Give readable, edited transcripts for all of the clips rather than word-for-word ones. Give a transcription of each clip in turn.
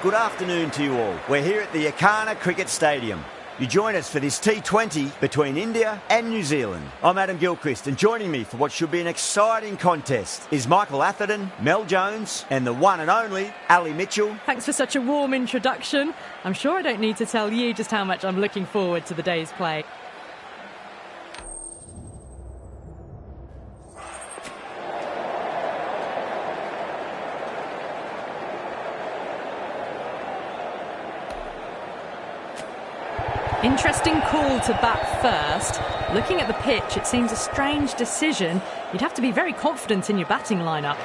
Good afternoon to you all. We're here at the Yakana Cricket Stadium. You join us for this T20 between India and New Zealand. I'm Adam Gilchrist, and joining me for what should be an exciting contest is Michael Atherton, Mel Jones and the one and only Ali Mitchell. Thanks for such a warm introduction. I'm sure I don't need to tell you just how much I'm looking forward to the day's play. Interesting call to bat first. Looking at the pitch, it seems a strange decision. You'd have to be very confident in your batting lineup.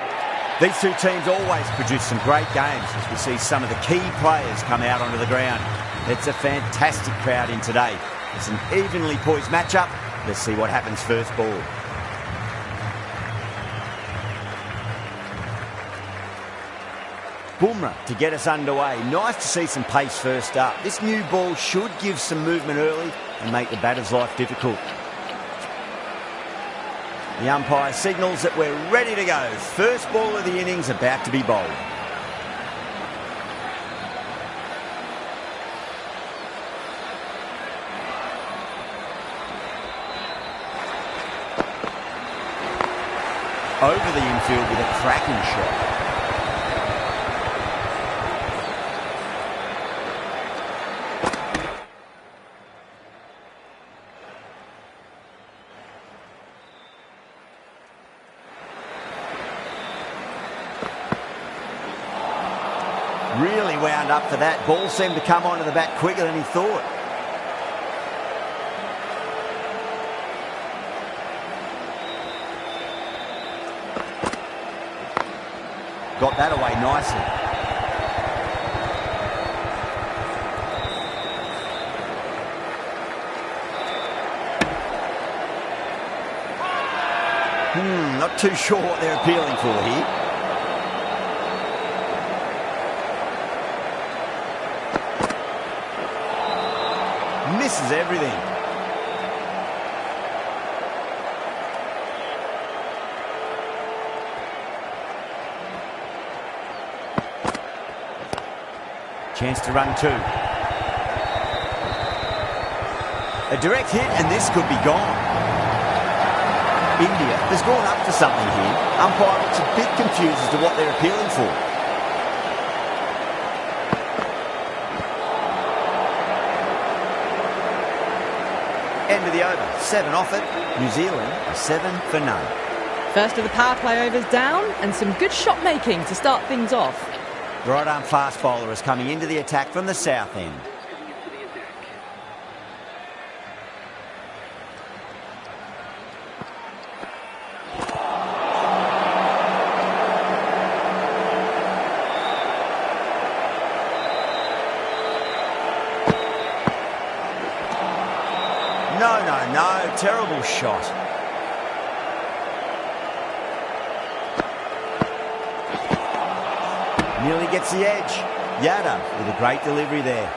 These two teams always produce some great games as we see some of the key players come out onto the ground. It's a fantastic crowd in today. It's an evenly poised matchup. Let's see what happens first ball. Bumrah to get us underway. Nice to see some pace first up. This new ball should give some movement early and make the batter's life difficult. The umpire signals that we're ready to go. First ball of the innings about to be bowled. Over the infield with a cracking shot. Really wound up for that. Ball seemed to come onto the bat quicker than he thought. Got that away nicely. Not too sure what they're appealing for here. Misses everything. Chance to run two. A direct hit and this could be gone. India has gone up for something here. Umpire looks a bit confused as to what they're appealing for. End of the over. 7 off it. New Zealand are 7 for none. First of the power play overs down and some good shot making to start things off. The right arm fast bowler is coming into the attack from the south end. No, terrible shot. Nearly gets the edge. Yada with a great delivery there.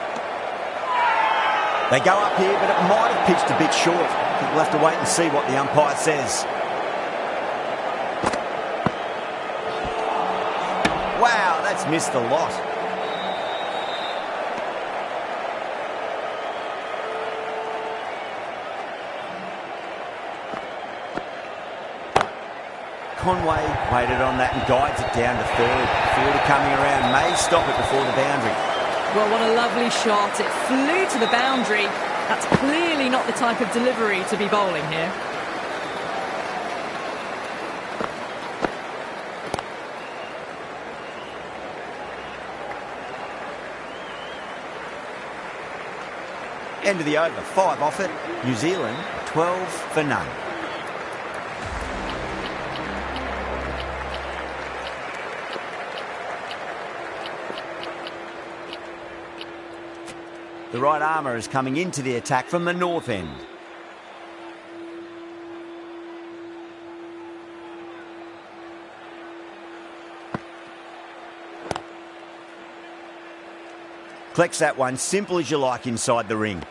They go up here, but it might have pitched a bit short. I think we'll have to wait and see what the umpire says. Wow, That's missed a lot. Conway waited on that and guides it down to third. Fielder coming around, may stop it before the boundary. Well, what a lovely shot. It flew to the boundary. That's clearly not the type of delivery to be bowling here. End of the over, 5 off it. New Zealand, 12 for none. The right armour is coming into the attack from the north end. Collects that one, simple as you like inside the ring.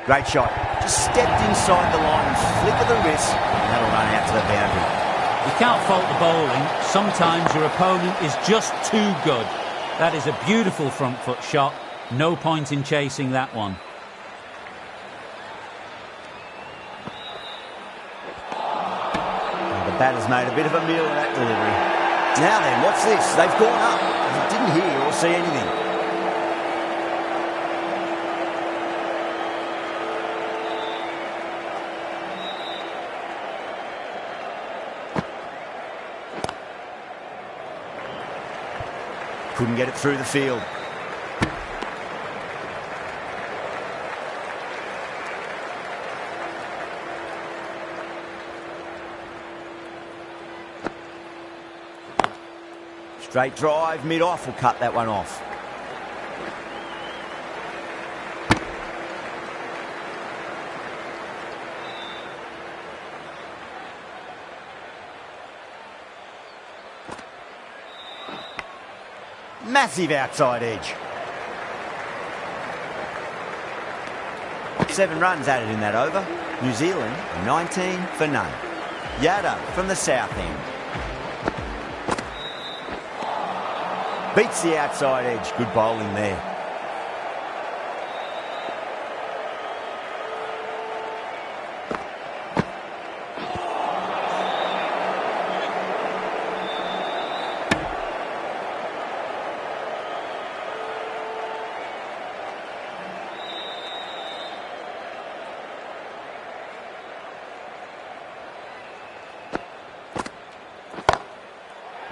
Great shot. Just stepped inside the line and flick of the wrist, and that'll run out to the boundary. You can't fault the bowling. Sometimes your opponent is just too good. That is a beautiful front foot shot. No point in chasing that one. The batter's made a bit of a meal of that delivery. Now then, what's this? They've gone up. Didn't hear or see anything. Couldn't get it through the field. Straight drive, mid-off will cut that one off. Massive outside edge. 7 runs added in that over. New Zealand, 19 for none. Yada from the south end. Beats the outside edge. Good bowling there.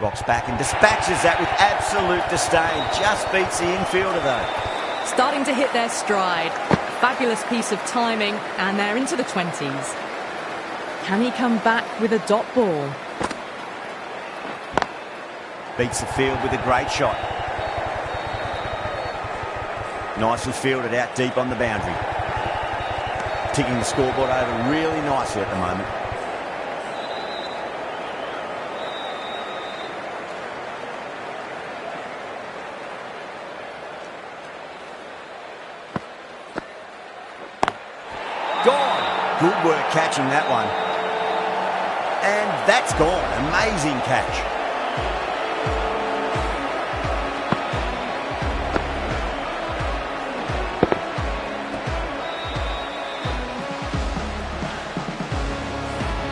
Rocks back and dispatches that with absolute disdain. Just beats the infielder though. Starting to hit their stride. Fabulous piece of timing, and they're into the 20s. Can he come back with a dot ball? Beats the field with a great shot. Nicely fielded out deep on the boundary. Ticking the scoreboard over really nicely at the moment. Gone. Good work catching that one. And that's gone. Amazing catch.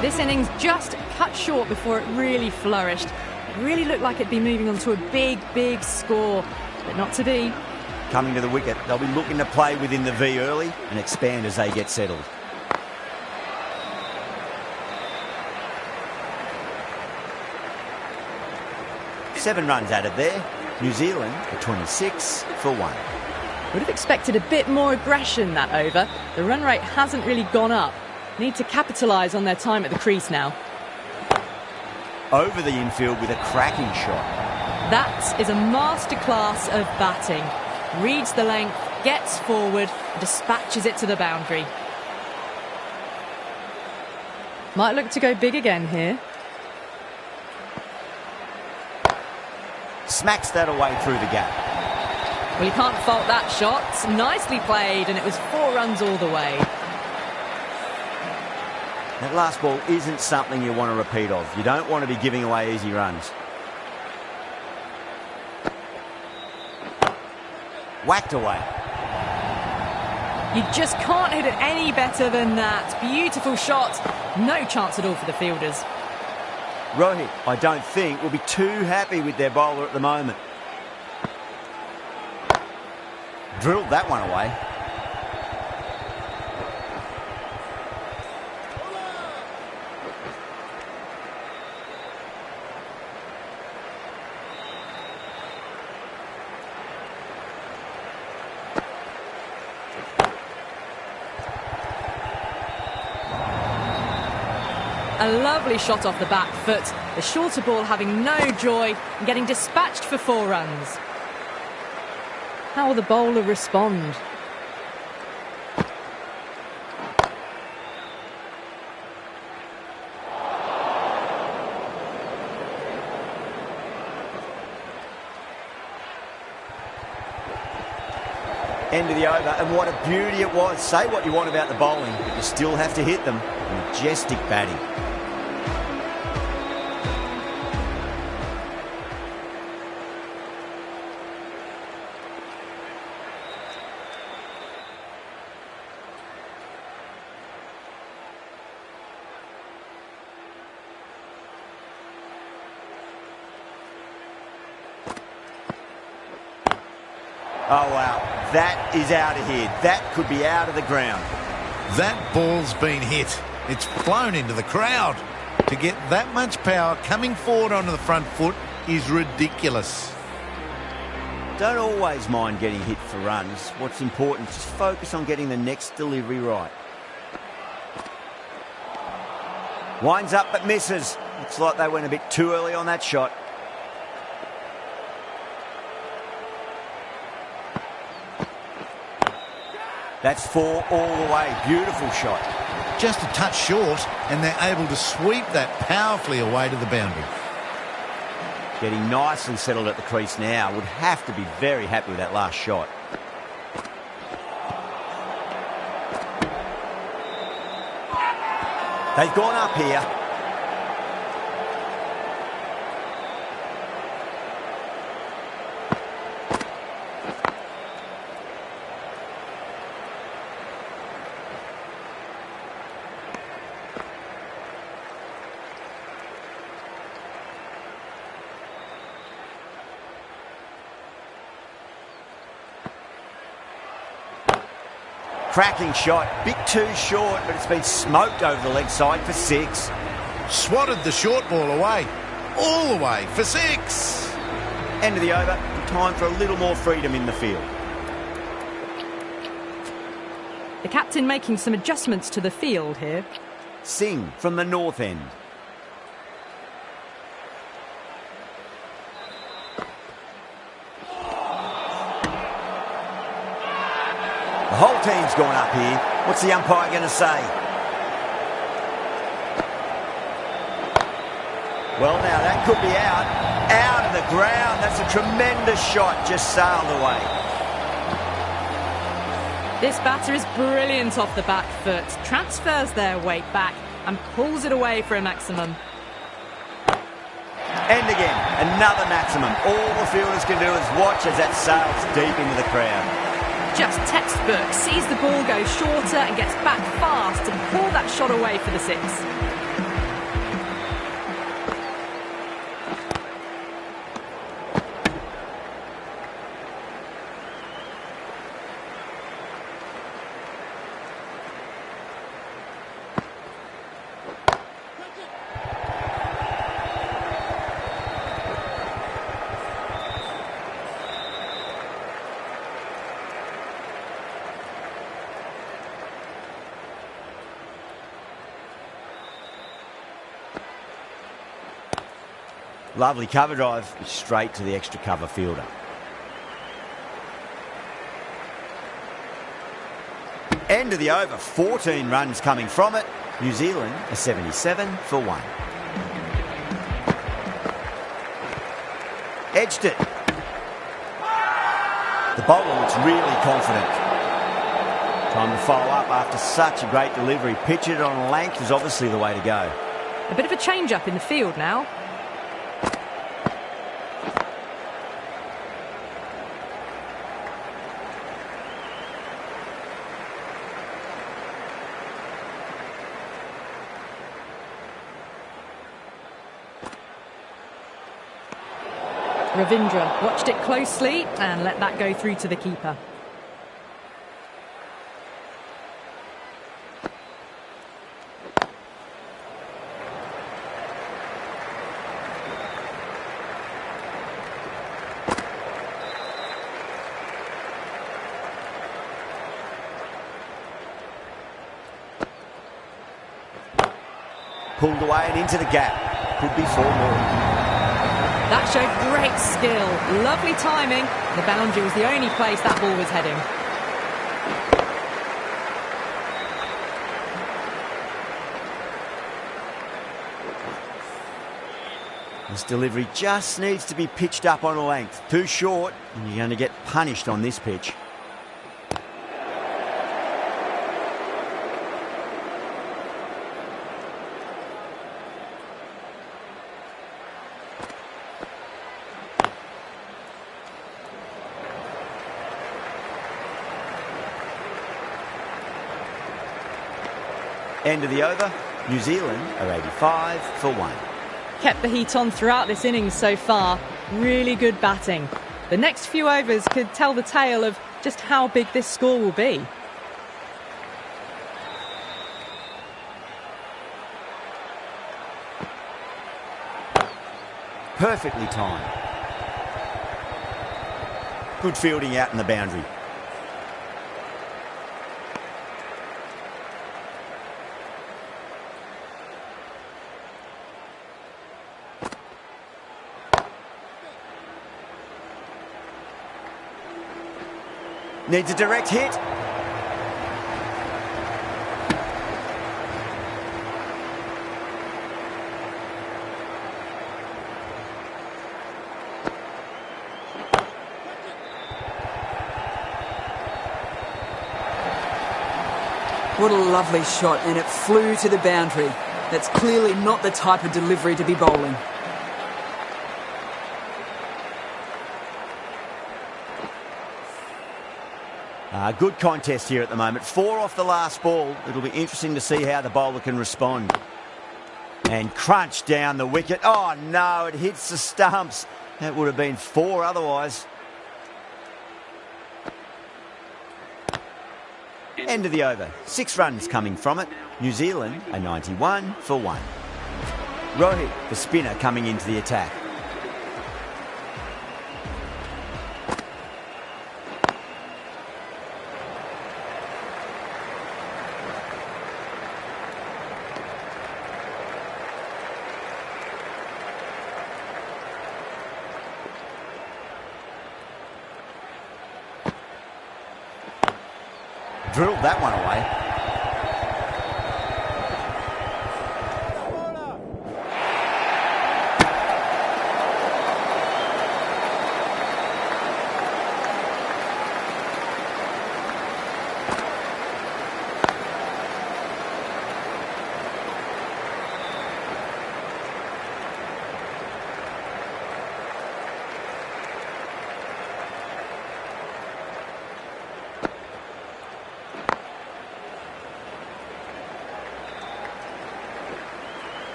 This innings just cut short before it really flourished. It really looked like it'd be moving on to a big, big score, but not to be. Coming to the wicket, they'll be looking to play within the V early and expand as they get settled. Seven runs added there. New Zealand are 26 for 1. Would have expected a bit more aggression that over. The run rate hasn't really gone up. Need to capitalise on their time at the crease now. Over the infield with a cracking shot. That is a masterclass of batting. Reads the length, gets forward, dispatches it to the boundary. Might look to go big again here. Smacks that away through the gap. Well, you can't fault that shot. Nicely played, and it was 4 runs all the way. That last ball isn't something you want to repeat of. You don't want to be giving away easy runs. Whacked away. You just can't hit it any better than that. Beautiful shot. No chance at all for the fielders. Rohit, I don't think, will be too happy with their bowler at the moment. Drilled that one away. A lovely shot off the back foot. The shorter ball having no joy and getting dispatched for 4 runs. How will the bowler respond? End of the over, and what a beauty it was. Say what you want about the bowling, but you still have to hit them. Majestic batting. Oh, wow. That is out of here. That could be out of the ground. That ball's been hit. It's flown into the crowd. To get that much power coming forward onto the front foot is ridiculous. Don't always mind getting hit for runs. What's important is just focus on getting the next delivery right. Winds up but misses. Looks like they went a bit too early on that shot. That's 4 all the way. Beautiful shot. Just a touch short, and they're able to sweep that powerfully away to the boundary. Getting nicely settled at the crease now. Would have to be very happy with that last shot. They've gone up here. Cracking shot, bit too short, but it's been smoked over the leg side for 6. Swatted the short ball away, all the way for 6. End of the over, time for a little more freedom in the field. The captain making some adjustments to the field here. Singh from the north end. The whole team's gone up here. What's the umpire going to say? Well, now that could be out. Out of the ground. That's a tremendous shot. Just sailed away. This batter is brilliant off the back foot. Transfers their weight back and pulls it away for a maximum. And again, another maximum. All the fielders can do is watch as that sails deep into the crowd. Just textbook, sees the ball go shorter and gets back fast and pull that shot away for the 6. Lovely cover drive, straight to the extra cover fielder. End of the over, 14 runs coming from it. New Zealand a 77 for 1. Edged it. The bowler looks really confident. Time to follow up after such a great delivery. Pitch it on length is obviously the way to go. A bit of a change-up in the field now. Ravindra watched it closely and let that go through to the keeper. Pulled away and into the gap. Could be 4 more. That showed great skill. Lovely timing. The boundary was the only place that ball was heading. This delivery just needs to be pitched up on a length. Too short, and you're going to get punished on this pitch. End of the over. New Zealand are 85 for 1. Kept the heat on throughout this innings so far. Really good batting. The next few overs could tell the tale of just how big this score will be. Perfectly timed. Good fielding out in the boundary. Needs a direct hit. What a lovely shot, and it flew to the boundary. That's clearly not the type of delivery to be bowling. Good contest here at the moment. 4 off the last ball. It'll be interesting to see how the bowler can respond. And crunch down the wicket. Oh no, it hits the stumps. That would have been 4 otherwise. End of the over. 6 runs coming from it. New Zealand are 91 for 1. Rohit, the spinner, coming into the attack. Drilled that one away.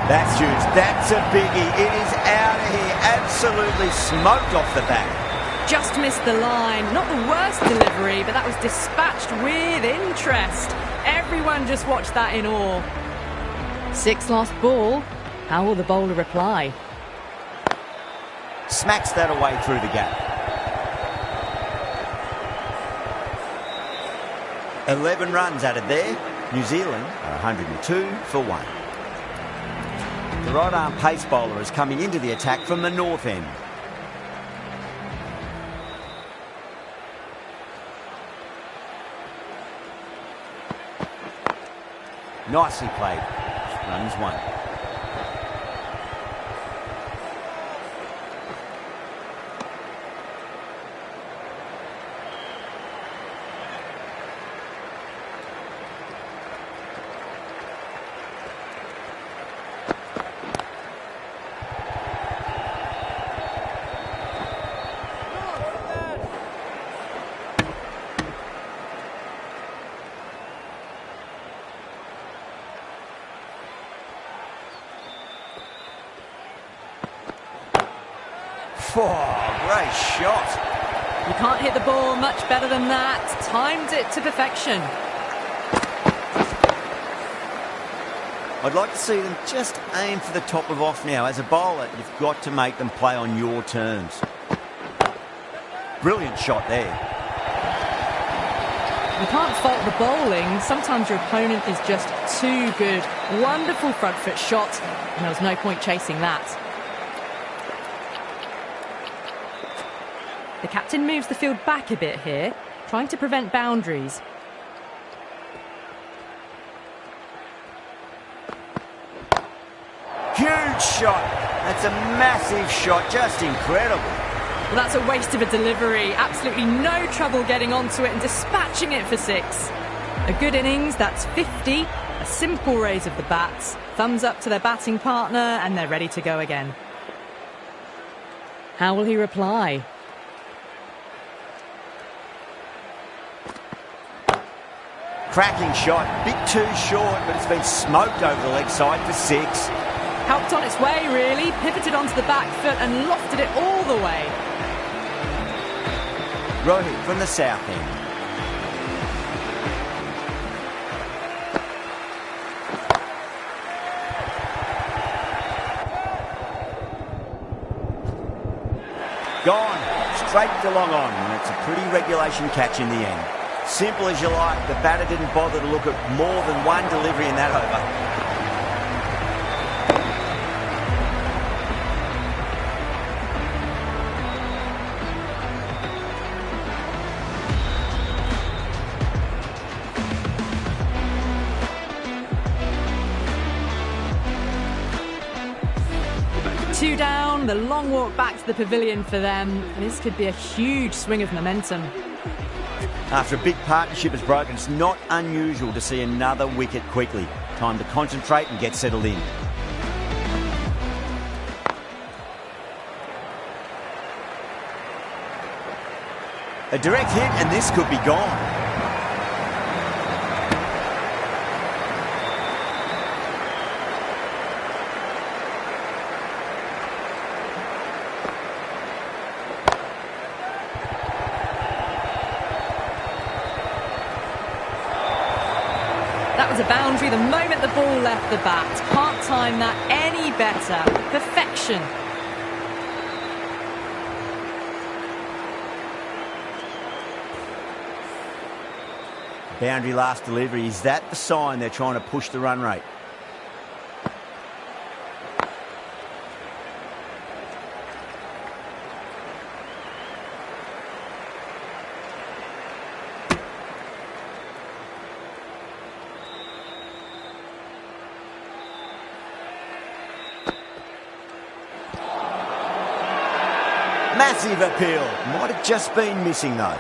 That's huge. That's a biggie. It is out of here. Absolutely smoked off the bat. Just missed the line. Not the worst delivery, but that was dispatched with interest. Everyone just watched that in awe. 6 last ball. How will the bowler reply? Smacks that away through the gap. 11 runs added there. New Zealand are 102 for 1. The right-arm pace bowler is coming into the attack from the north end. Nicely played. runs one. Oh, great shot. You can't hit the ball much better than that. Timed it to perfection. I'd like to see them just aim for the top of off now. As a bowler, you've got to make them play on your terms. Brilliant shot there. You can't fault the bowling. Sometimes your opponent is just too good. Wonderful front foot shot, and there was no point chasing that. The captain moves the field back a bit here, trying to prevent boundaries. Huge shot. That's a massive shot. Just incredible. Well, that's a waste of a delivery. Absolutely no trouble getting onto it and dispatching it for 6. A good innings, that's 50. A simple raise of the bats. Thumbs up to their batting partner, and they're ready to go again. How will he reply? Cracking shot. Bit too short, but it's been smoked over the leg side for 6. Helped on its way, really. Pivoted onto the back foot and lofted it all the way. Rohit from the south end. Gone. Straight to long on, and it's a pretty regulation catch in the end. Simple as you like, the batter didn't bother to look at more than one delivery in that over. Two down, the long walk back to the pavilion for them. This could be a huge swing of momentum. After a big partnership has broken, it's not unusual to see another wicket quickly. Time to concentrate and get settled in. A direct hit and this could be gone. That was a boundary the moment the ball left the bat. Can't time that any better. Perfection. Boundary last delivery. Is that the sign they're trying to push the run rate? Massive appeal. Might have just been missing though.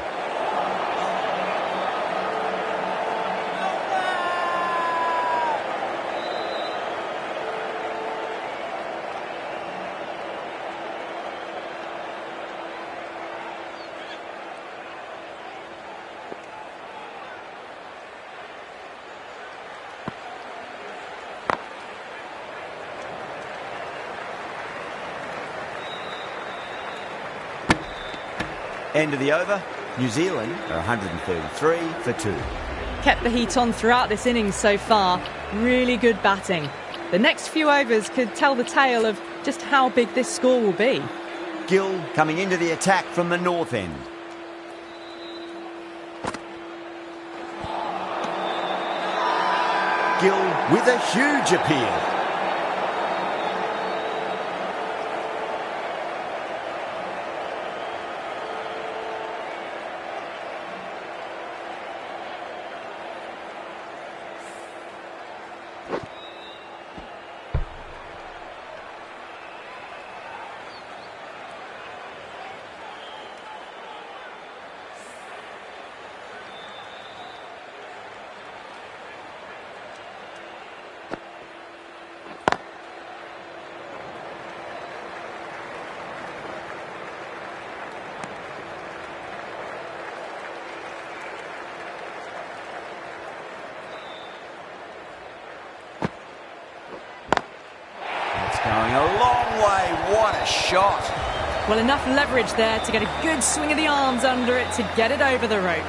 End of the over. New Zealand are 133 for 2. Kept the heat on throughout this innings so far. Really good batting. The next few overs could tell the tale of just how big this score will be. Gill coming into the attack from the north end. Gill with a huge appeal. Going a long way. What a shot. Well, enough leverage there to get a good swing of the arms under it to get it over the rope.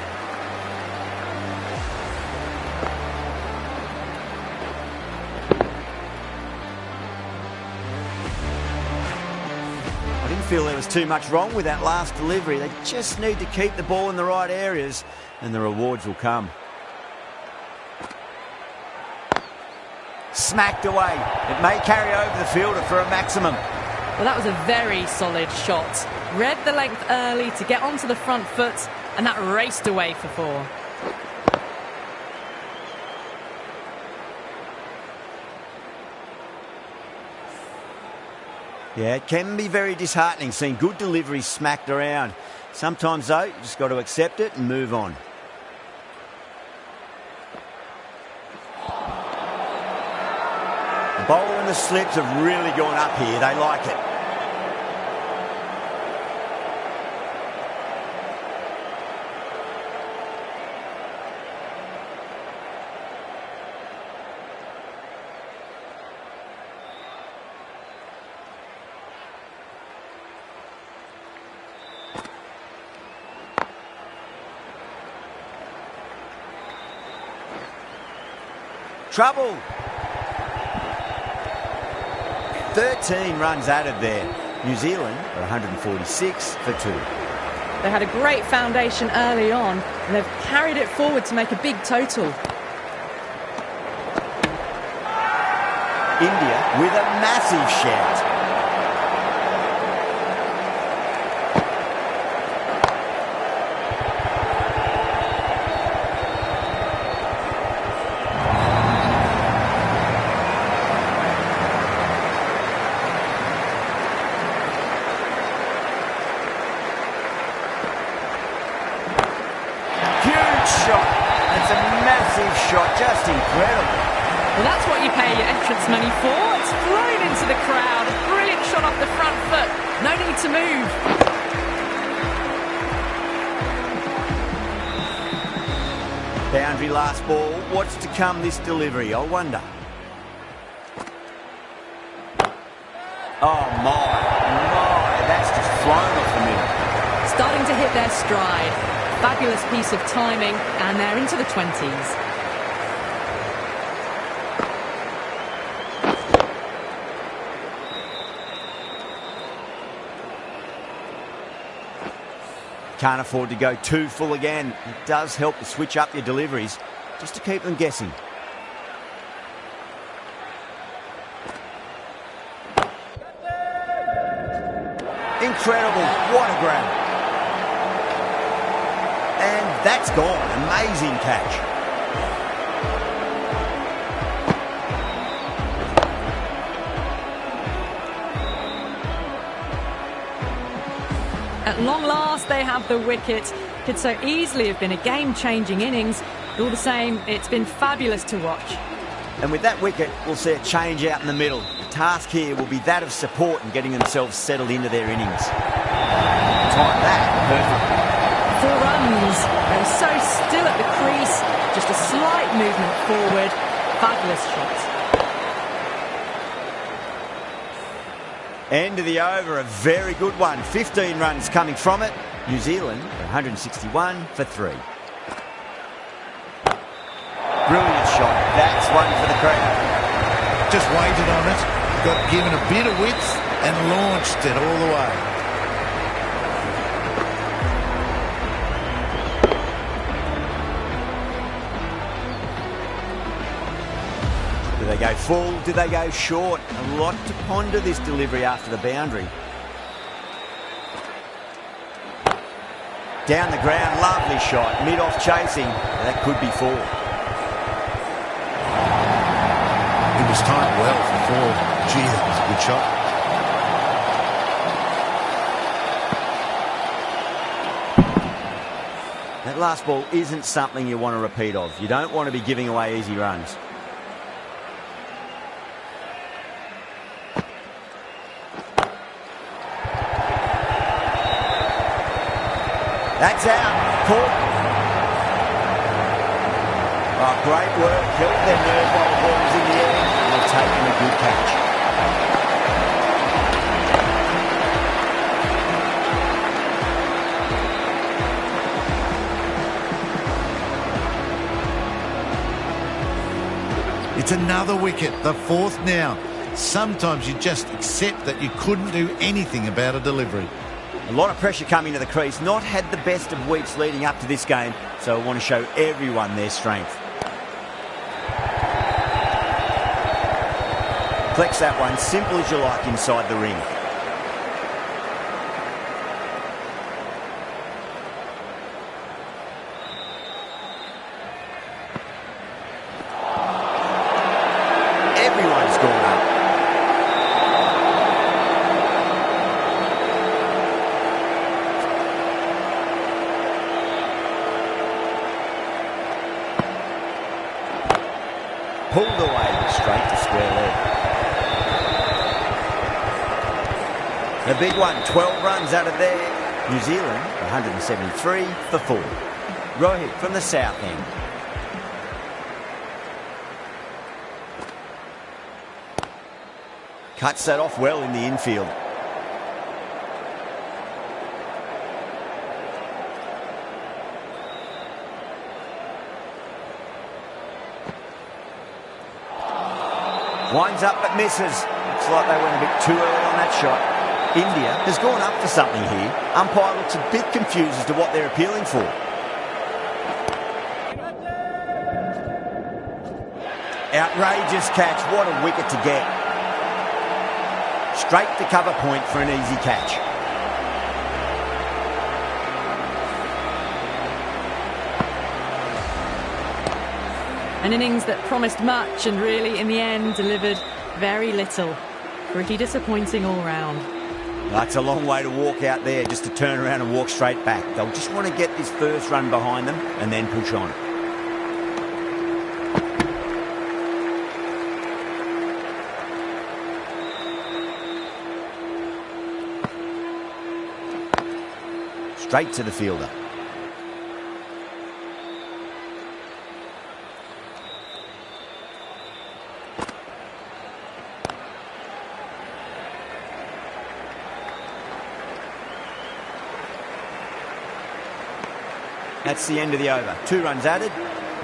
I didn't feel there was too much wrong with that last delivery. They just need to keep the ball in the right areas and the rewards will come. Smacked away. It may carry over the fielder for a maximum. Well, that was a very solid shot. Read the length early to get onto the front foot, and that raced away for 4. Yeah, it can be very disheartening seeing good deliveries smacked around. Sometimes, though, you just got to accept it and move on. The bowler and the slips have really gone up here. They like it. Trouble. 13 runs added there. New Zealand are 146 for 2. They had a great foundation early on, and they've carried it forward to make a big total. India with a massive shout. Shot, just incredible. Well, that's what you pay your entrance money for. It's flown into the crowd. A brilliant shot off the front foot. No need to move. Boundary last ball. What's to come this delivery, I wonder. Oh my, that's just flown off the middle. Starting to hit their stride. Fabulous piece of timing, and they're into the 20s. Can't afford to go too full again. It does help to switch up your deliveries, just to keep them guessing. Incredible, what a grab. And that's gone, amazing catch. At long last, they have the wicket. Could so easily have been a game-changing innings. But all the same, it's been fabulous to watch. And with that wicket, we'll see a change out in the middle. The task here will be that of support and getting themselves settled into their innings. Time that perfectly. 4 runs. They're so still at the crease. Just a slight movement forward. Fabulous shot. End of the over, a very good one. 15 runs coming from it. New Zealand, 161 for 3. Brilliant shot. That's one for the crowd. Just waited on it, got given a bit of width and launched it all the way. Do they go full? Do they go short? A lot to ponder this delivery after the boundary. Down the ground, lovely shot. Mid-off chasing. That could be 4. It was timed well for 4. Gee, that was a good shot. That last ball isn't something you want to repeat of. You don't want to be giving away easy runs. That's out. Caught. Oh, great work. Held their nerve while the ball was in the air. And they've taken a good catch. It's another wicket, the fourth now. Sometimes you just accept that you couldn't do anything about a delivery. A lot of pressure coming to the crease. Not had the best of weeks leading up to this game, so I want to show everyone their strength. Flex that one, simple as you like, inside the ring. Everyone's gone up. Pulled away straight to square leg. The big one, 12 runs out of there. New Zealand, 173 for 4. Rohit from the south end. Cuts that off well in the infield. Winds up but misses. Looks like they went a bit too early on that shot. India has gone up for something here. Umpire looks a bit confused as to what they're appealing for. Outrageous catch. What a wicket to get. Straight to cover point for an easy catch. An innings that promised much and really, in the end, delivered very little. Pretty disappointing all round. That's a long way to walk out there, just to turn around and walk straight back. They'll just want to get this first run behind them and then push on. Straight to the fielder. That's the end of the over. 2 runs added.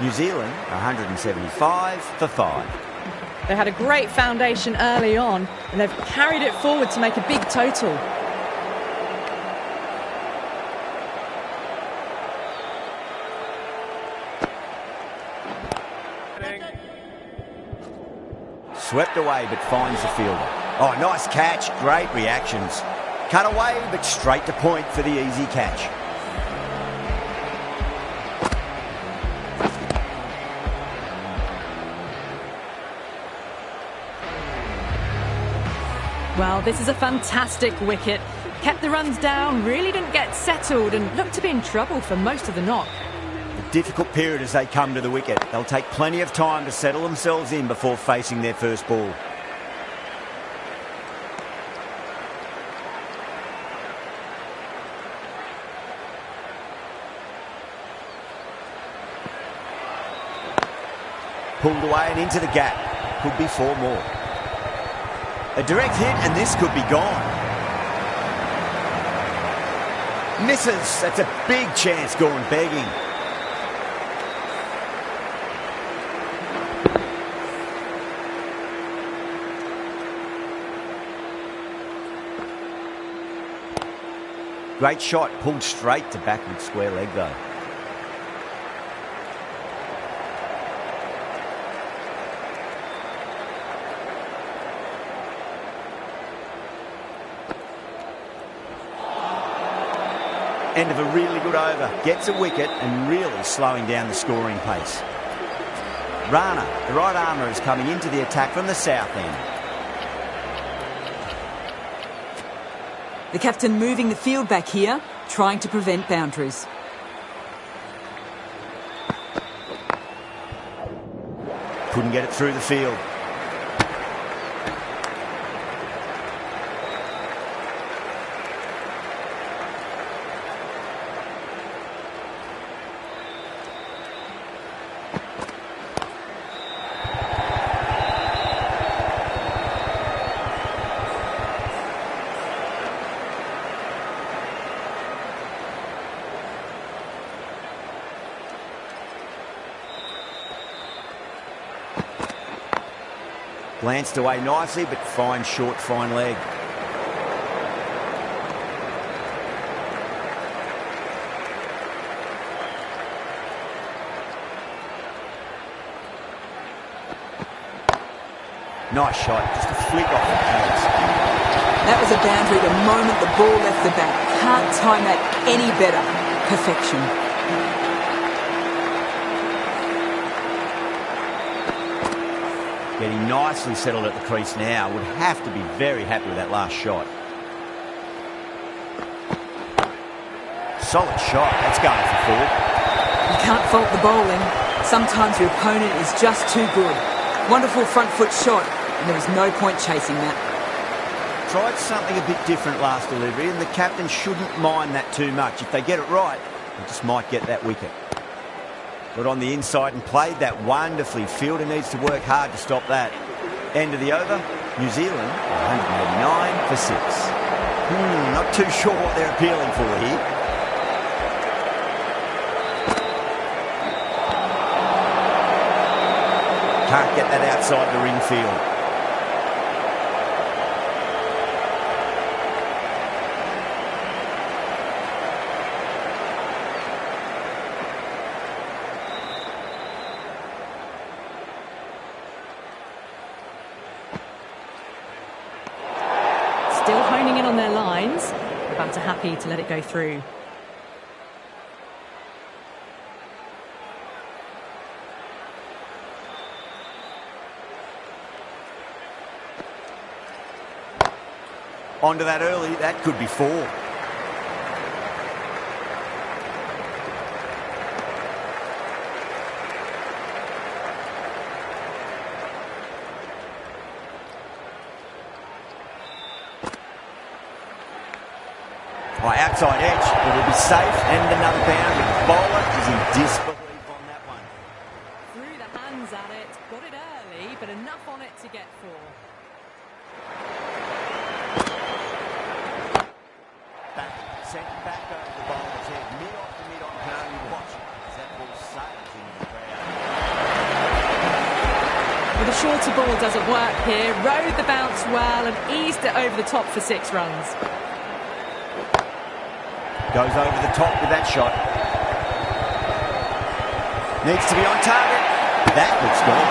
New Zealand, 175 for 5. They had a great foundation early on, and they've carried it forward to make a big total. Swept away, but finds the fielder. Oh, nice catch. Great reactions. Cut away, but straight to point for the easy catch. Well, this is a fantastic wicket. Kept the runs down, really didn't get settled, and looked to be in trouble for most of the knock. A difficult period as they come to the wicket. They'll take plenty of time to settle themselves in before facing their first ball. Pulled away and into the gap. Could be 4 more. A direct hit and this could be gone. Misses. That's a big chance gone begging. Great shot, pulled straight to backward square leg though. End of a really good over. Gets a wicket and really slowing down the scoring pace. Rana, the right armour, is coming into the attack from the south end. The captain moving the field back here, trying to prevent boundaries. Couldn't get it through the field. Glanced away nicely, but fine short, fine leg. Nice shot, just a flick off the pads. That was a boundary the moment the ball left the bat. Can't time that any better. Perfection. Getting nicely settled at the crease now. Would have to be very happy with that last shot. Solid shot. That's going for four. You can't fault the bowling. Sometimes your opponent is just too good. Wonderful front foot shot, and there was no point chasing that. Tried something a bit different last delivery, and the captain shouldn't mind that too much. If they get it right, they just might get that wicket. Got on the inside and played that wonderfully. Fielder needs to work hard to stop that. End of the over, New Zealand 189 for 6. Not too sure what they're appealing for here. Can't get that outside the ring field. Still honing in on their lines. The batter happy to let it go through. Onto that early, that could be 4. Outside edge, it'll be safe, and another boundary. The bowler is in disbelief on that one. Threw the hands at it, got it early, but enough on it to get 4. Sent back over the bowler's head, mid-on to mid-on, can only watch as that ball sails into the crowd. Well, the shorter ball doesn't work here. Rode the bounce well and eased it over the top for 6 runs. Goes over the top with that shot. Needs to be on target. That looks good.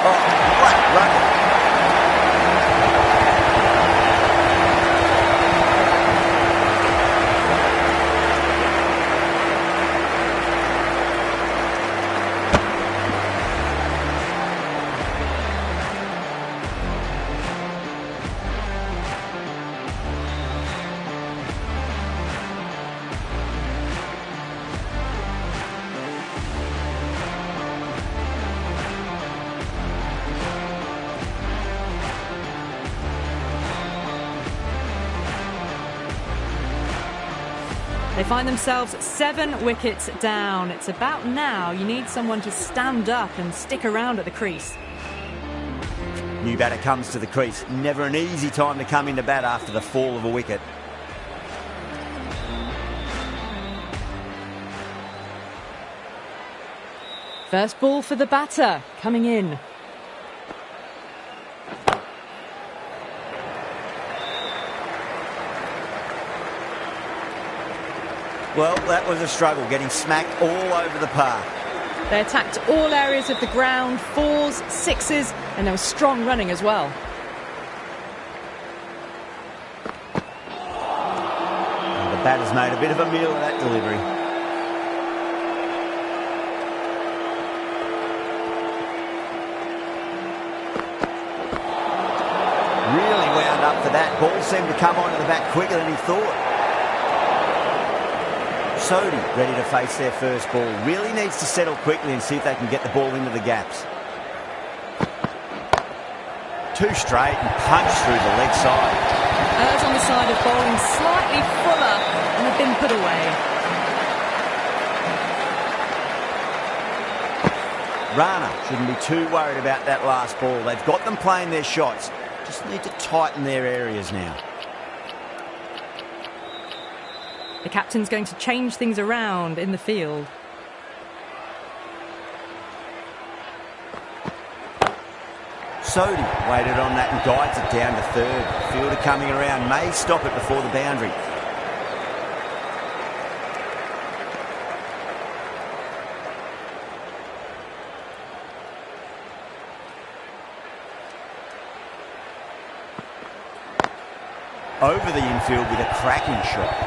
Oh, great run. They find themselves 7 wickets down. It's about now you need someone to stand up and stick around at the crease. New batter comes to the crease. Never an easy time to come into bat after the fall of a wicket. First ball for the batter, coming in. Well, that was a struggle, getting smacked all over the park. They attacked all areas of the ground, 4s, 6s, and there was strong running as well. And the batter's made a bit of a meal of that delivery. Really wound up for that. Ball seemed to come onto the bat quicker than he thought. Sodhi ready to face their first ball. Really needs to settle quickly and see if they can get the ball into the gaps. 2 straight and punch through the leg side. Errs on the side of bowling slightly fuller and have been put away. Rana shouldn't be too worried about that last ball. They've got them playing their shots. Just need to tighten their areas now. The captain's going to change things around in the field. Sodi waited on that and guides it down to third. Fielder coming around may stop it before the boundary. Over the infield with a cracking shot.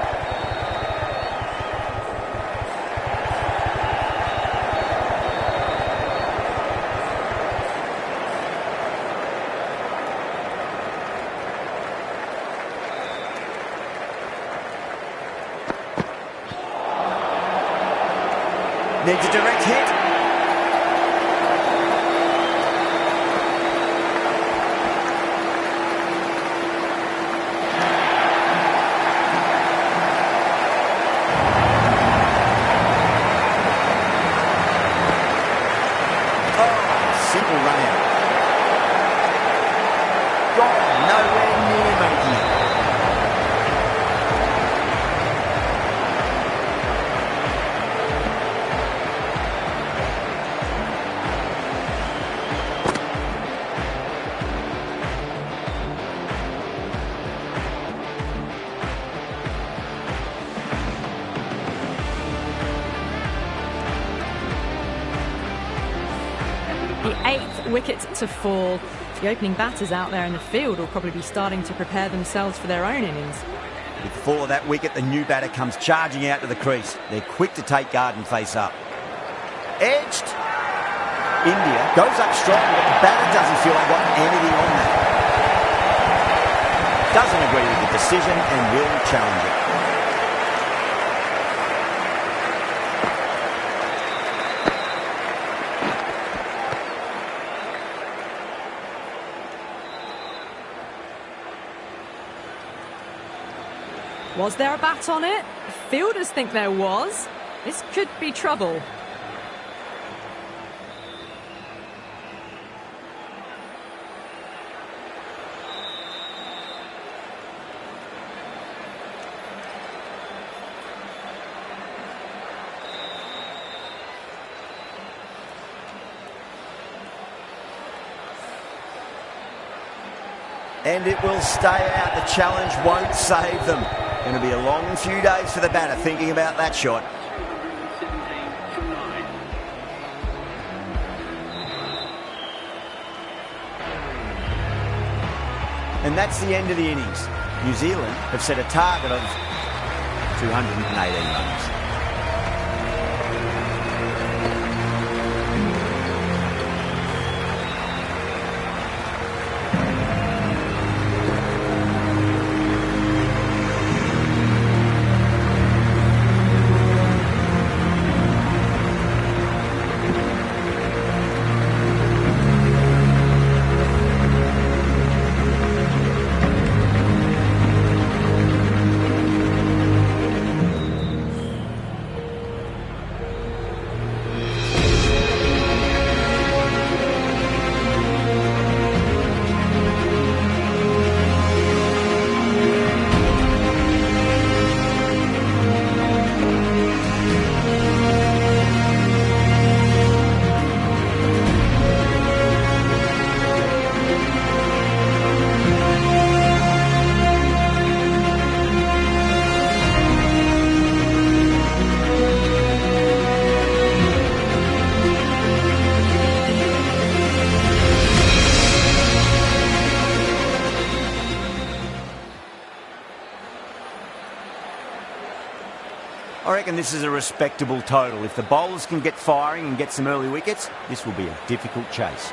Needs a direct hit. Oh, simple run out. Gone, nowhere near making it. The 8th wicket to fall. The opening batters out there in the field will probably be starting to prepare themselves for their own innings. With the fall of that wicket, the new batter comes charging out to the crease. They're quick to take guard and face up. Edged. India goes up strong, but the batter doesn't feel like got anything on that. Doesn't agree with the decision and will challenge it. Was there a bat on it? Fielders think there was. This could be trouble. And it will stay out. The challenge won't save them. Going to be a long few days for the batter thinking about that shot. And that's the end of the innings. New Zealand have set a target of 218 runs. I reckon this is a respectable total. If the bowlers can get firing and get some early wickets, this will be a difficult chase.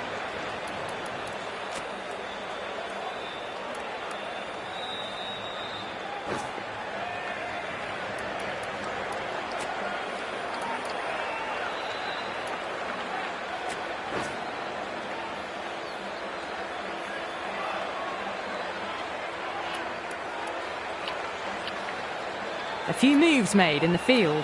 A few moves made in the field.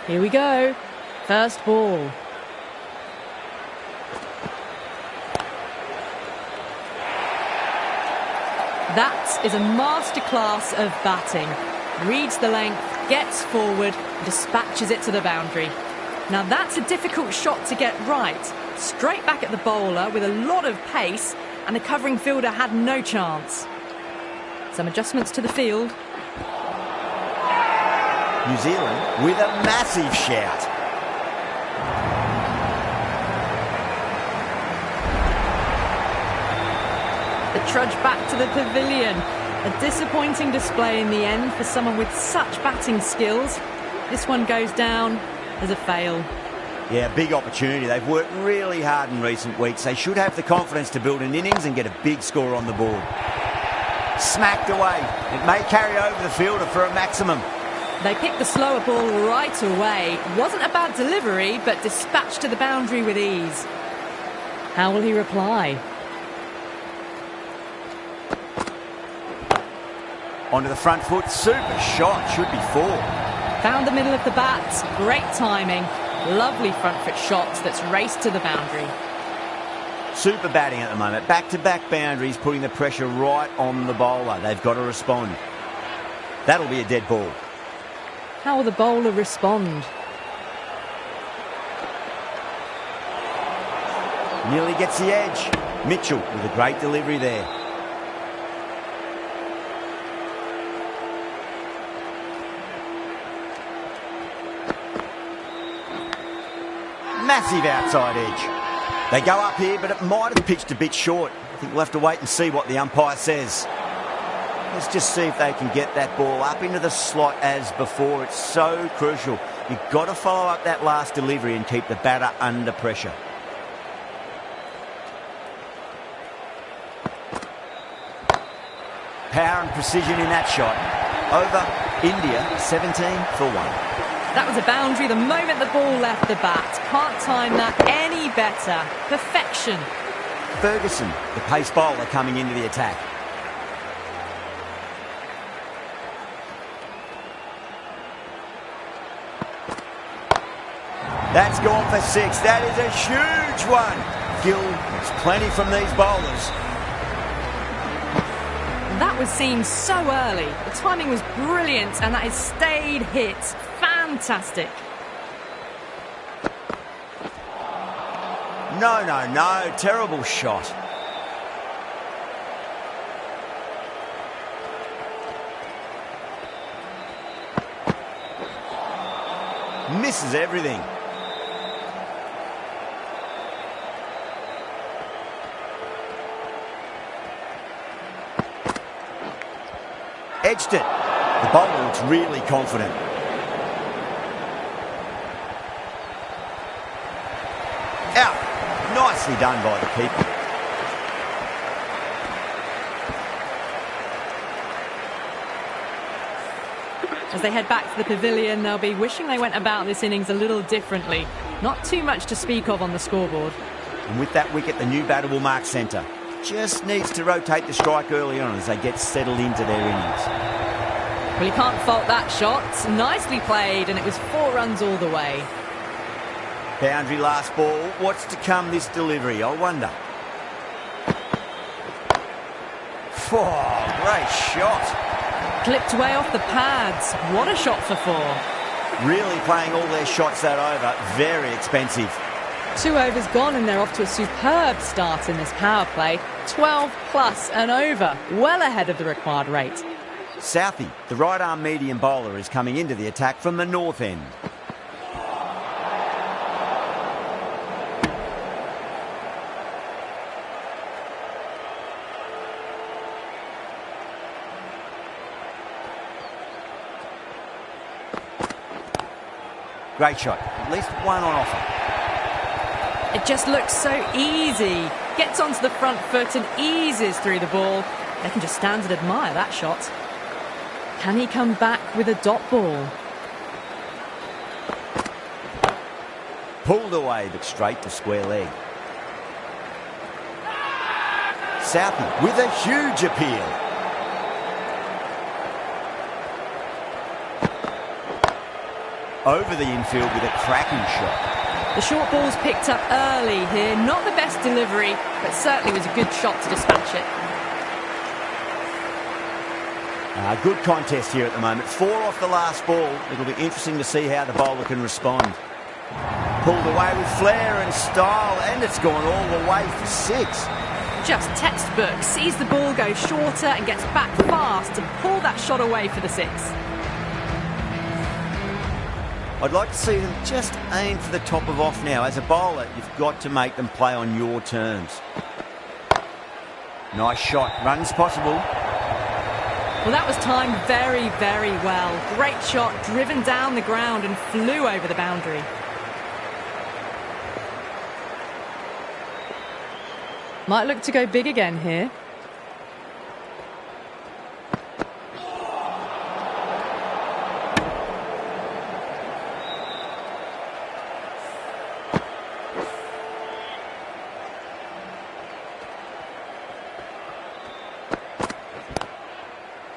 Here we go. First ball. That is a masterclass of batting. Reads the length, gets forward, dispatches it to the boundary. Now that's a difficult shot to get right. Straight back at the bowler with a lot of pace, and the covering fielder had no chance. Some adjustments to the field. New Zealand with a massive shout. The trudge back to the pavilion. A disappointing display in the end for someone with such batting skills. This one goes down as a fail. Yeah, big opportunity. They've worked really hard in recent weeks. They should have the confidence to build an innings and get a big score on the board. Smacked away. It may carry over the fielder for a maximum. They picked the slower ball right away. Wasn't a bad delivery, but dispatched to the boundary with ease. How will he reply? Onto the front foot. Super shot. Should be 4. Found the middle of the bat. Great timing. Lovely front foot shot that's raced to the boundary. Super batting at the moment. Back-to-back boundaries, putting the pressure right on the bowler. They've got to respond. That'll be a dead ball. How will the bowler respond? Nearly gets the edge. Mitchell with a great delivery there. Massive outside edge. They go up here, but it might have pitched a bit short. I think we'll have to wait and see what the umpire says. Let's just see if they can get that ball up into the slot as before. It's so crucial. You've got to follow up that last delivery and keep the batter under pressure. Power and precision in that shot. Over India, 17 for 1. That was a boundary the moment the ball left the bat. Can't time that any better. Perfection. Ferguson, the pace bowler, coming into the attack. That's gone for 6. That is a huge one. Gill, there's plenty from these bowlers. That was seen so early. The timing was brilliant, and that has stayed hit. Fantastic. No. Terrible shot. Misses everything. Edged it. The bowler looks really confident. Out. Nicely done by the keeper. As they head back to the pavilion, they'll be wishing they went about this innings a little differently. Not too much to speak of on the scoreboard. And with that wicket, the new batter will mark centre. Just needs to rotate the strike early on as they get settled into their innings. Well, you can't fault that shot. Nicely played, and it was 4 runs all the way. Boundary last ball. What's to come this delivery, I wonder. Oh, great shot. Clipped way off the pads. What a shot for 4. Really playing all their shots that over. Very expensive. 2 overs gone, and they're off to a superb start in this power play. 12 plus and over. Well ahead of the required rate. Southey, the right-arm medium bowler, is coming into the attack from the north end. Great shot. At least one on offer. It just looks so easy. Gets onto the front foot and eases through the ball. They can just stand and admire that shot. Can he come back with a dot ball? Pulled away, but straight to square leg. Southey with a huge appeal. Over the infield with a cracking shot. The short ball's picked up early here. Not the best delivery, but certainly was a good shot to dispatch it. Good contest here at the moment. 4 off the last ball. It'll be interesting to see how the bowler can respond. Pulled away with flair and style, and it's gone all the way for 6. Just textbook. Sees the ball go shorter and gets back fast to pull that shot away for the 6. I'd like to see them just aim for the top of off now. As a bowler, you've got to make them play on your terms. Nice shot. Runs possible. Well, that was timed very, very well. Great shot, driven down the ground and flew over the boundary. Might look to go big again here.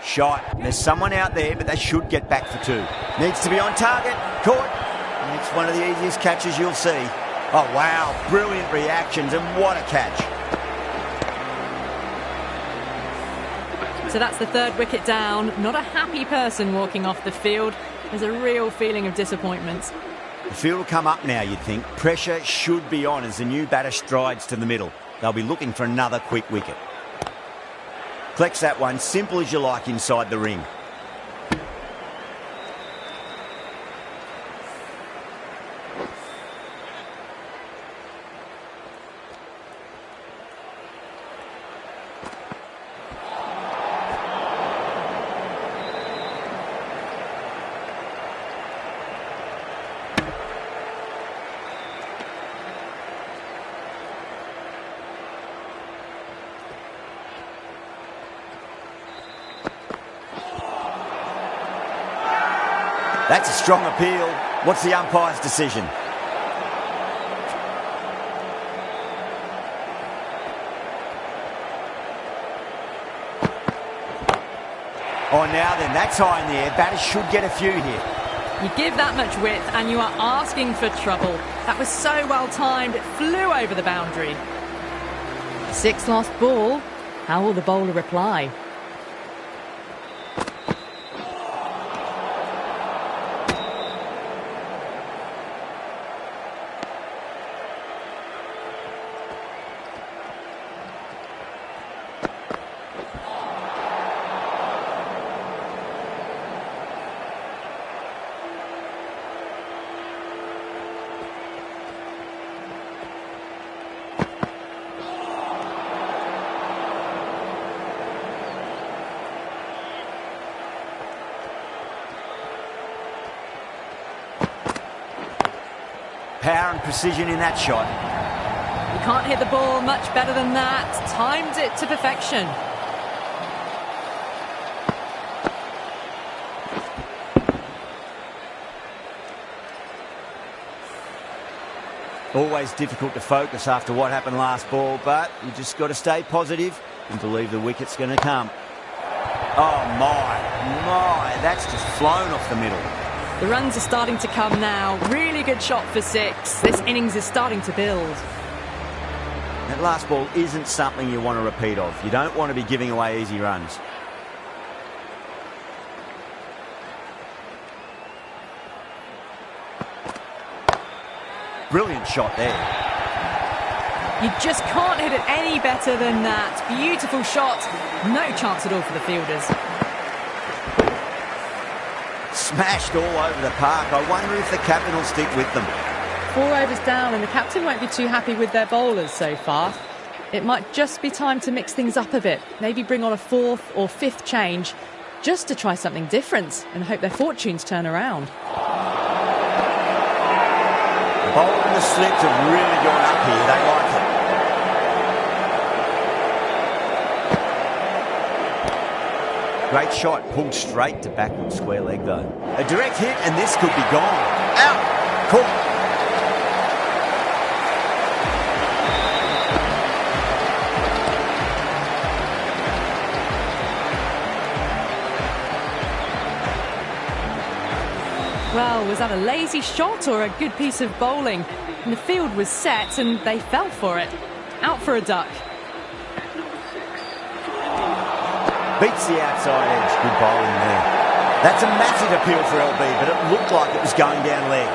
Shot. There's someone out there, but they should get back for 2. Needs to be on target. Caught. And it's one of the easiest catches you'll see. Oh, wow. Brilliant reactions, and what a catch. So that's the 3rd wicket down. Not a happy person walking off the field. There's a real feeling of disappointment. The field will come up now, you'd think. Pressure should be on as the new batter strides to the middle. They'll be looking for another quick wicket. Collects that one, simple as you like, inside the ring. That's a strong appeal. What's the umpire's decision? Oh, now then, that's high in the air. Batters should get a few here. You give that much width and you are asking for trouble. That was so well timed, it flew over the boundary. 6 lost ball. How will the bowler reply? Power and precision in that shot. You can't hit the ball much better than that. Timed it to perfection. Always difficult to focus after what happened last ball, but you just got to stay positive and believe the wicket's going to come. Oh, my, that's just flown off the middle. The runs are starting to come now. Really good shot for 6. This innings is starting to build. That last ball isn't something you want to repeat of. You don't want to be giving away easy runs. Brilliant shot there. You just can't hit it any better than that. Beautiful shot. No chance at all for the fielders. Smashed all over the park. I wonder if the captain will stick with them. 4 overs down and the captain won't be too happy with their bowlers so far. It might just be time to mix things up a bit. Maybe bring on a 4th or 5th change just to try something different and hope their fortunes turn around. The bowler and the slips have really gone up here. They like it. Great shot, pulled straight to backward square leg though. A direct hit and this could be gone. Out! Caught. Well, was that a lazy shot or a good piece of bowling? And the field was set and they fell for it. Out for a duck. Beats the outside edge. Good bowling there. That's a massive appeal for LB, but it looked like it was going down leg.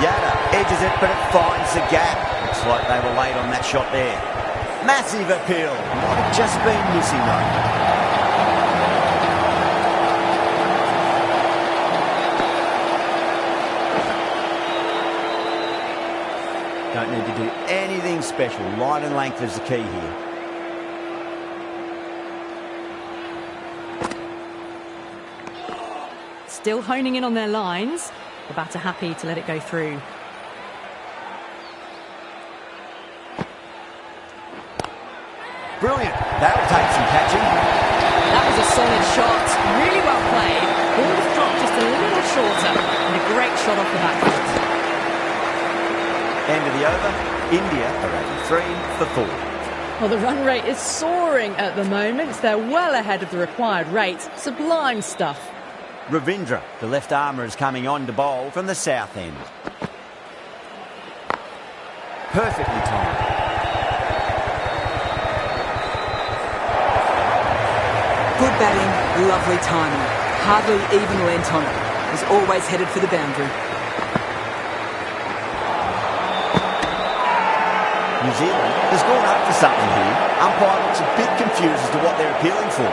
Yada edges it, but it finds the gap. Looks like they were late on that shot there. Massive appeal. Might have just been missing though. Don't need to do anything special. Line and length is the key here. Still honing in on their lines. The batter happy to let it go through. Brilliant. That'll take some catching. That was a solid shot. Really well played. Ball was dropped just a little shorter. And a great shot off the back foot. End of the over. India are 83 for 4. Well, the run rate is soaring at the moment. They're well ahead of the required rate. Sublime stuff. Ravindra, the left armour, is coming on to bowl from the south end. Perfectly timed. Good batting, lovely timing. Hardly even lent on it. Was always headed for the boundary. New Zealand has gone up for something here. Umpire looks a bit confused as to what they're appealing for.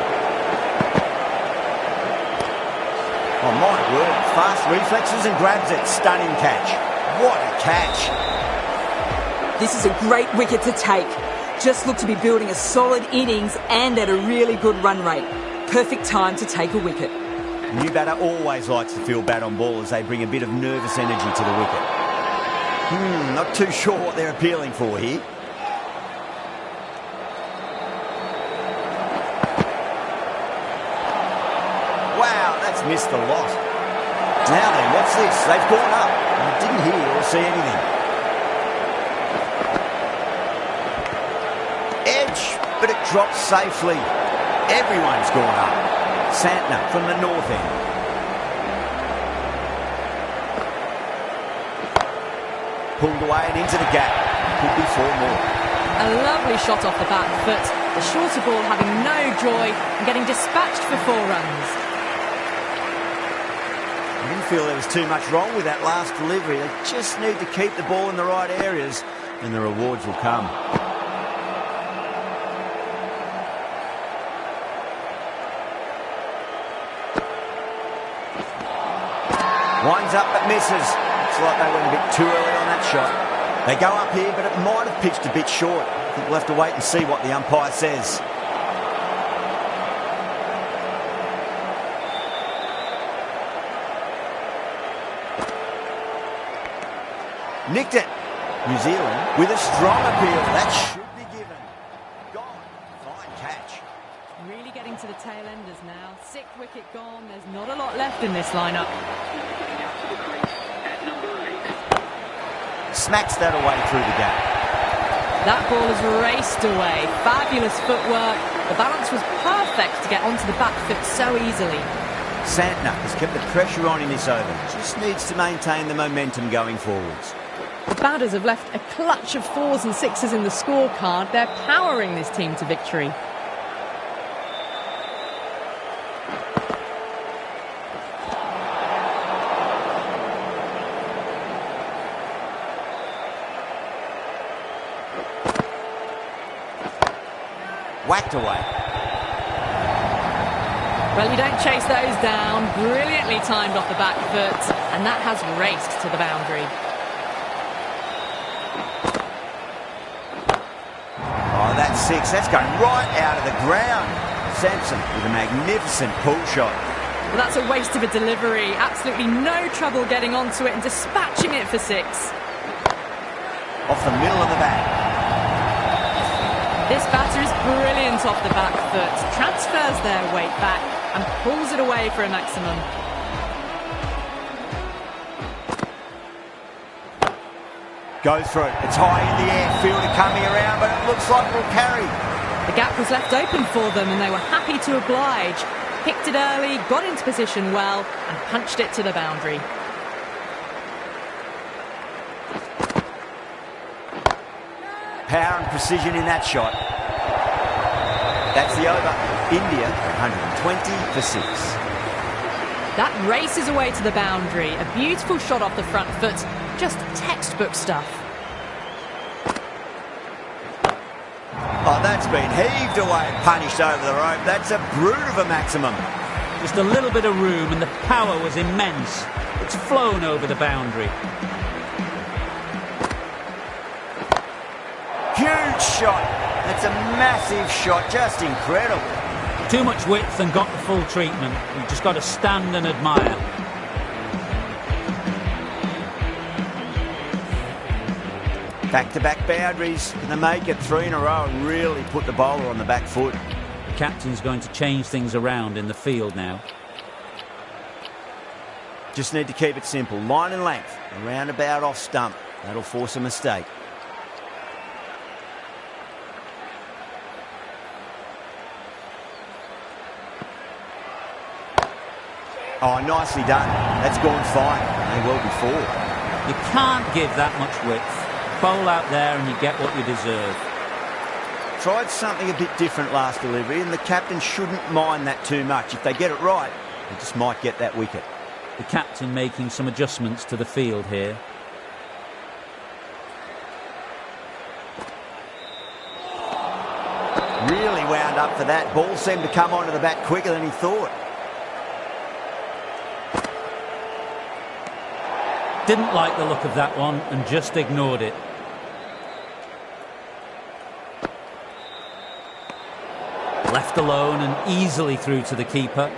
Oh my word, fast reflexes and grabs it. Stunning catch. What a catch. This is a great wicket to take. Just looked to be building a solid innings and at a really good run rate. Perfect time to take a wicket. New batter always likes to feel bat on ball as they bring a bit of nervous energy to the wicket. Not too sure what they're appealing for here. Wow, that's missed the lot. Now then, what's this? They've gone up. I didn't hear or see anything. Edge, but it drops safely. Everyone's gone up. Santner from the north end. Pulled away and into the gap. Could be 4 more. A lovely shot off the back foot. The shorter ball having no joy and getting dispatched for 4 runs. I didn't feel there was too much wrong with that last delivery. They just need to keep the ball in the right areas and the rewards will come. Winds up but misses. Looks like they went a bit too early on that shot. They go up here, but it might have pitched a bit short. I think we'll have to wait and see what the umpire says. Nicked it. New Zealand with a strong appeal. That should be given. Gone. Fine catch. Really getting to the tail enders now. 6th wicket gone. There's not a lot left in this lineup. Smacks that away through the gap. That ball has raced away. Fabulous footwork. The balance was perfect to get onto the back foot so easily. Santner has kept the pressure on in this over. Just needs to maintain the momentum going forwards. The batters have left a clutch of 4s and 6s in the scorecard. They're powering this team to victory. Whacked away. Well, you don't chase those down. Brilliantly timed off the back foot, and that has raced to the boundary. Oh, that's 6. That's going right out of the ground. Sampson with a magnificent pull shot. Well, that's a waste of a delivery. Absolutely no trouble getting onto it and dispatching it for 6. Off the middle of the bat. This batter is brilliant off the back foot, transfers their weight back and pulls it away for a maximum. Goes for it. It's high in the air. Fielder coming around, but it looks like it'll carry. The gap was left open for them and they were happy to oblige. Picked it early, got into position well and punched it to the boundary. Power and precision in that shot. That's the over. India 120 for 6. That races away to the boundary. A beautiful shot off the front foot. Just textbook stuff. Oh, that's been heaved away and punished over the rope. That's a brute of a maximum. Just a little bit of room and the power was immense. It's flown over the boundary. Huge shot. That's a massive shot. Just incredible. Too much width and got the full treatment. You've just got to stand and admire. Back-to-back boundaries. Can they make it 3 in a row and really put the bowler on the back foot? The captain's going to change things around in the field now. Just need to keep it simple. Line and length. A roundabout off stump. That'll force a mistake. Oh, nicely done. That's gone fine. May well be 4. You can't give that much width. Bowl out there and you get what you deserve. Tried something a bit different last delivery, and the captain shouldn't mind that too much. If they get it right, they just might get that wicket. The captain making some adjustments to the field here. Really wound up for that. Ball seemed to come onto the bat quicker than he thought. Didn't like the look of that one and just ignored it. Left alone and easily through to the keeper.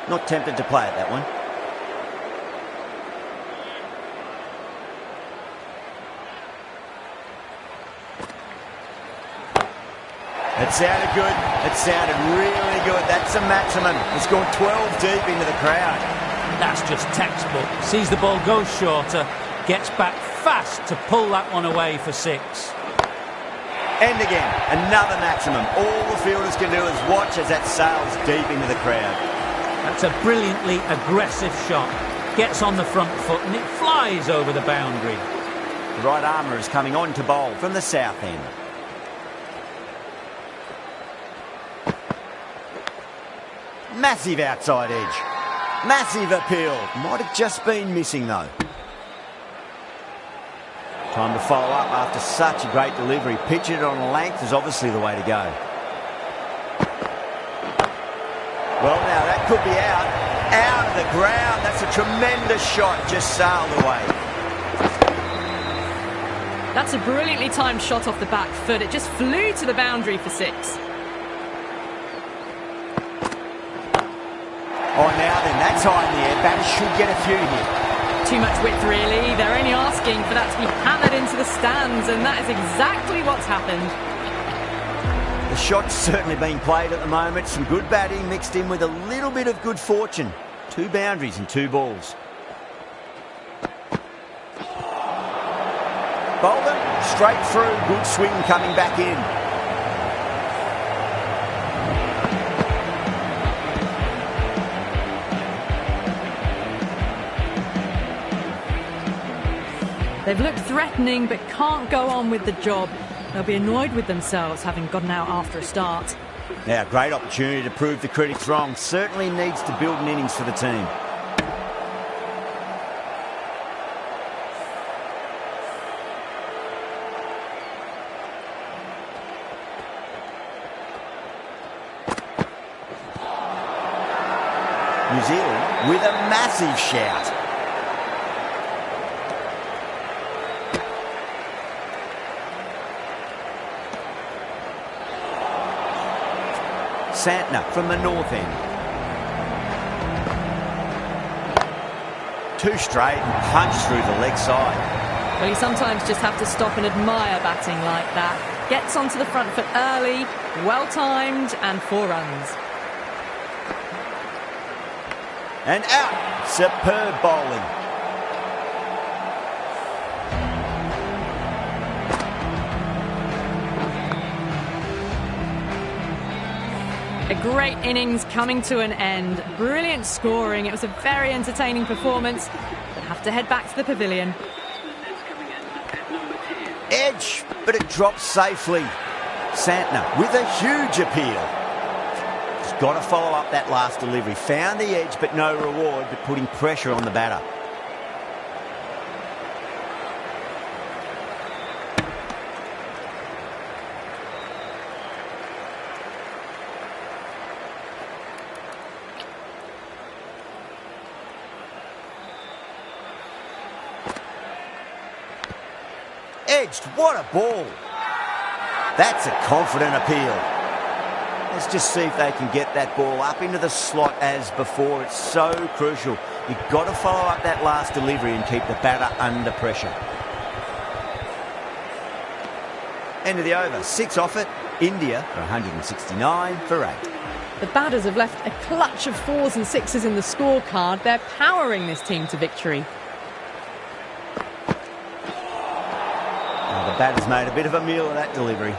Not tempted to play at that one. It sounded good. It sounded really good. That's a maximum. It's gone 12 deep into the crowd. That's just textbook. Sees the ball go shorter, gets back fast to pull that one away for 6. And again, another maximum. All the fielders can do is watch as that sails deep into the crowd. That's a brilliantly aggressive shot. Gets on the front foot and it flies over the boundary. The right armour is coming on to bowl from the south end. Massive outside edge. Massive appeal. Might have just been missing though. Time to follow up after such a great delivery. Pitching it on a length is obviously the way to go. Well, now that could be out. Out of the ground. That's a tremendous shot. Just sailed away. That's a brilliantly timed shot off the back foot. It just flew to the boundary for 6. Oh, now then, that's high in the air. Batters should get a few here. Too much width, really. They're only asking for that to be hammered into the stands, and that is exactly what's happened. The shot's certainly being played at the moment. Some good batting mixed in with a little bit of good fortune. 2 boundaries and 2 balls. Bowler, straight through. Good swing coming back in. They've looked threatening but can't go on with the job. They'll be annoyed with themselves having gotten out after a start. Now, great opportunity to prove the critics wrong. Certainly needs to build an innings for the team. New Zealand with a massive shout. Santner from the north end. 2 straight and punch through the leg side. Well, you sometimes just have to stop and admire batting like that. Gets onto the front foot early, well-timed, and 4 runs. And out. Superb bowling. A great innings coming to an end. Brilliant scoring. It was a very entertaining performance. We'll have to head back to the pavilion. Edge, but it drops safely. Santner with a huge appeal. He's got to follow up that last delivery. Found the edge, but no reward, but putting pressure on the batter. Edged, what a ball. That's a confident appeal. Let's just see if they can get that ball up into the slot as before. It's so crucial. You've got to follow up that last delivery and keep the batter under pressure. End of the over. 6 off it. India are 169 for 8. The batters have left a clutch of 4s and 6s in the scorecard. They're powering this team to victory. The batter's made a bit of a meal of that delivery.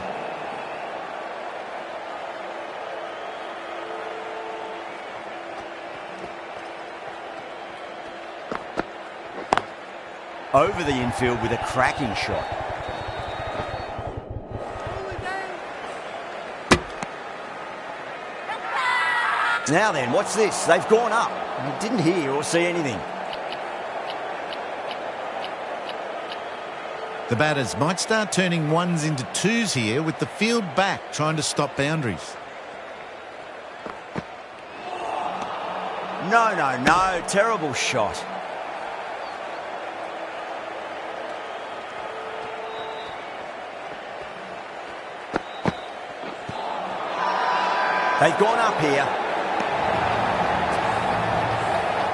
Over the infield with a cracking shot. Now then, what's this? They've gone up. I didn't hear or see anything. The batters might start turning 1s into 2s here with the field back, trying to stop boundaries. No. Terrible shot. They've gone up here.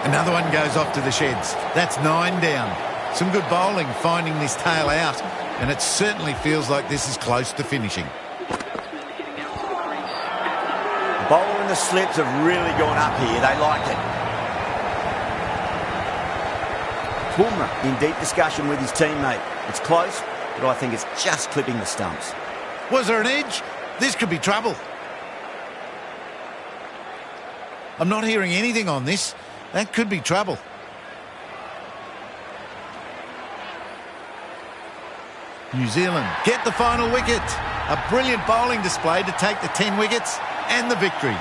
Another one goes off to the sheds. That's 9 down. Some good bowling finding this tail out, and it certainly feels like this is close to finishing. The bowler and the slips have really gone up here. They like it. Bumrah in deep discussion with his teammate. It's close, but I think it's just clipping the stumps. Was there an edge? This could be trouble. I'm not hearing anything on this. That could be trouble. New Zealand get the final wicket. A brilliant bowling display to take the 10 wickets and the victory.